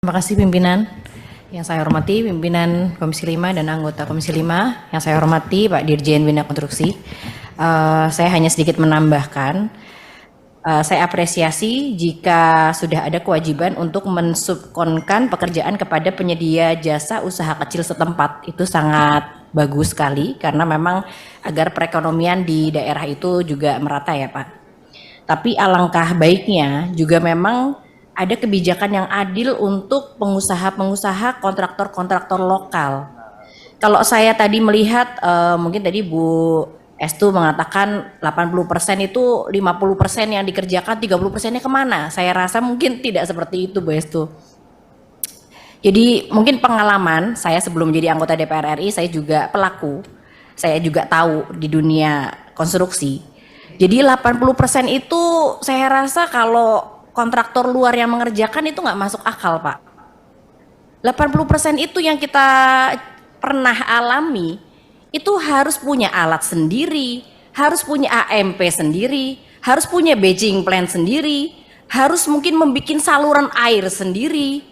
Terima kasih pimpinan. Yang saya hormati pimpinan Komisi 5 dan anggota Komisi 5. Yang saya hormati Pak Dirjen Bina Konstruksi. Saya hanya sedikit menambahkan, saya apresiasi jika sudah ada kewajiban untuk mensubkonkan pekerjaan kepada penyedia jasa usaha kecil setempat. Itu sangat bagus sekali karena memang agar perekonomian di daerah itu juga merata ya Pak. Tapi alangkah baiknya juga memang ada kebijakan yang adil untuk pengusaha-pengusaha kontraktor-kontraktor lokal. Kalau saya tadi melihat, mungkin tadi Bu Estu mengatakan 80% itu 50% yang dikerjakan, 30%-nya kemana? Saya rasa mungkin tidak seperti itu Bu Estu. Jadi mungkin pengalaman saya sebelum menjadi anggota DPR RI, saya juga pelaku. Saya juga tahu di dunia konstruksi. Jadi 80% itu saya rasa kalau kontraktor luar yang mengerjakan itu nggak masuk akal Pak. 80% itu yang kita pernah alami, itu harus punya alat sendiri, harus punya AMP sendiri, harus punya batching plan sendiri, harus mungkin membuat saluran air sendiri.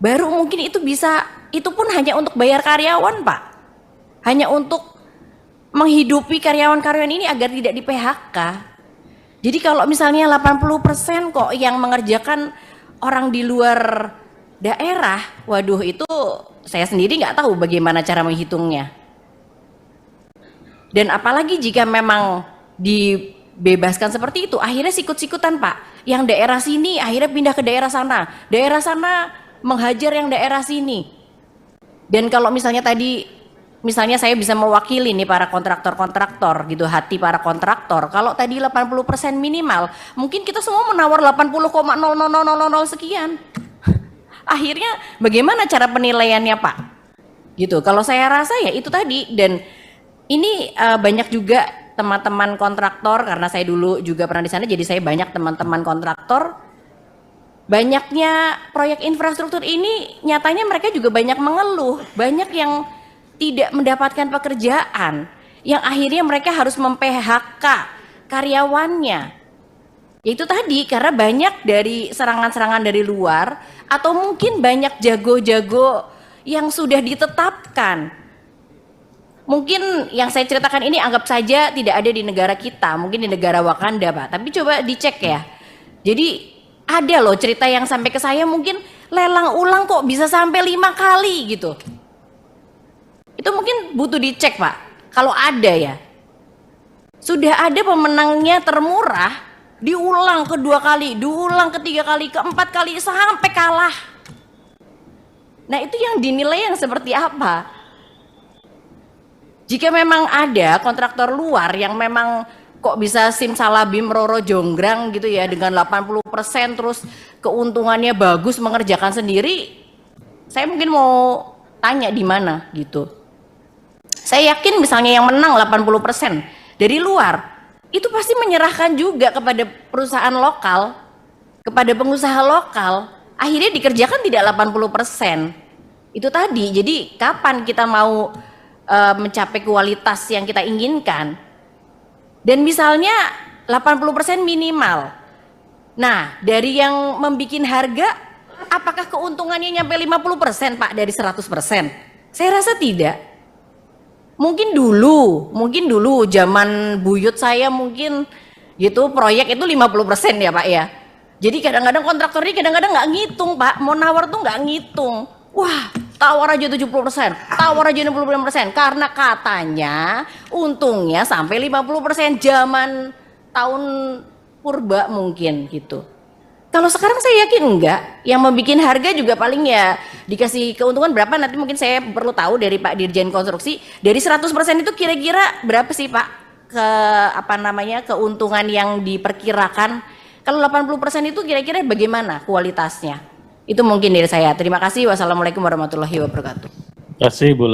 Baru mungkin itu bisa, itu pun hanya untuk bayar karyawan Pak. Hanya untuk menghidupi karyawan-karyawan ini agar tidak di PHK. Jadi kalau misalnya 80% kok yang mengerjakan orang di luar daerah, waduh itu saya sendiri nggak tahu bagaimana cara menghitungnya. Dan apalagi jika memang dibebaskan seperti itu, akhirnya sikut-sikutan Pak. Yang daerah sini akhirnya pindah ke daerah sana menghajar yang daerah sini. Dan kalau misalnya tadi, misalnya saya bisa mewakili nih para kontraktor-kontraktor gitu, hati para kontraktor. Kalau tadi 80% minimal, mungkin kita semua menawar 80,00000 sekian. Akhirnya bagaimana cara penilaiannya Pak? Gitu. Kalau saya rasa ya itu tadi. Dan ini banyak juga teman-teman kontraktor, karena saya dulu juga pernah di sana, jadi saya banyak teman-teman kontraktor. Banyaknya proyek infrastruktur ini nyatanya mereka juga banyak mengeluh, banyak yang tidak mendapatkan pekerjaan, yang akhirnya mereka harus mem-PHK karyawannya. Itu tadi karena banyak dari serangan-serangan dari luar, atau mungkin banyak jago-jago yang sudah ditetapkan. Mungkin yang saya ceritakan ini anggap saja tidak ada di negara kita, mungkin di negara Wakanda Pak, tapi coba dicek ya. Jadi ada loh cerita yang sampai ke saya, mungkin lelang ulang kok bisa sampai 5 kali gitu. Itu mungkin butuh dicek Pak, kalau ada ya. Sudah ada pemenangnya termurah, diulang kedua kali, diulang ketiga kali, keempat kali, sampai kalah. Nah itu yang dinilai yang seperti apa? Jika memang ada kontraktor luar yang memang kok bisa simsalabim roro jonggrang gitu ya, dengan 80% terus keuntungannya bagus mengerjakan sendiri, saya mungkin mau tanya di mana gitu. Saya yakin misalnya yang menang 80% dari luar, itu pasti menyerahkan juga kepada perusahaan lokal, kepada pengusaha lokal, akhirnya dikerjakan tidak 80%. Itu tadi, jadi kapan kita mau mencapai kualitas yang kita inginkan? Dan misalnya 80% minimal. Nah, dari yang membuat harga, apakah keuntungannya nyampe 50% Pak dari 100%? Saya rasa tidak. Mungkin dulu zaman buyut saya mungkin gitu proyek itu 50% ya Pak ya. Jadi kadang-kadang kontraktor ini kadang-kadang nggak ngitung Pak, mau nawar tuh nggak ngitung. Wah, tawar aja 70%, tawar aja 65%, karena katanya untungnya sampai 50% zaman tahun purba mungkin gitu. Kalau sekarang saya yakin enggak, yang membuat harga juga paling ya dikasih keuntungan berapa, nanti mungkin saya perlu tahu dari Pak Dirjen Konstruksi, dari 100% itu kira-kira berapa sih Pak keuntungan yang diperkirakan? Kalau 80% itu kira-kira bagaimana kualitasnya? Itu mungkin dari saya. Terima kasih. Wassalamualaikum warahmatullahi wabarakatuh. Terima kasih Bu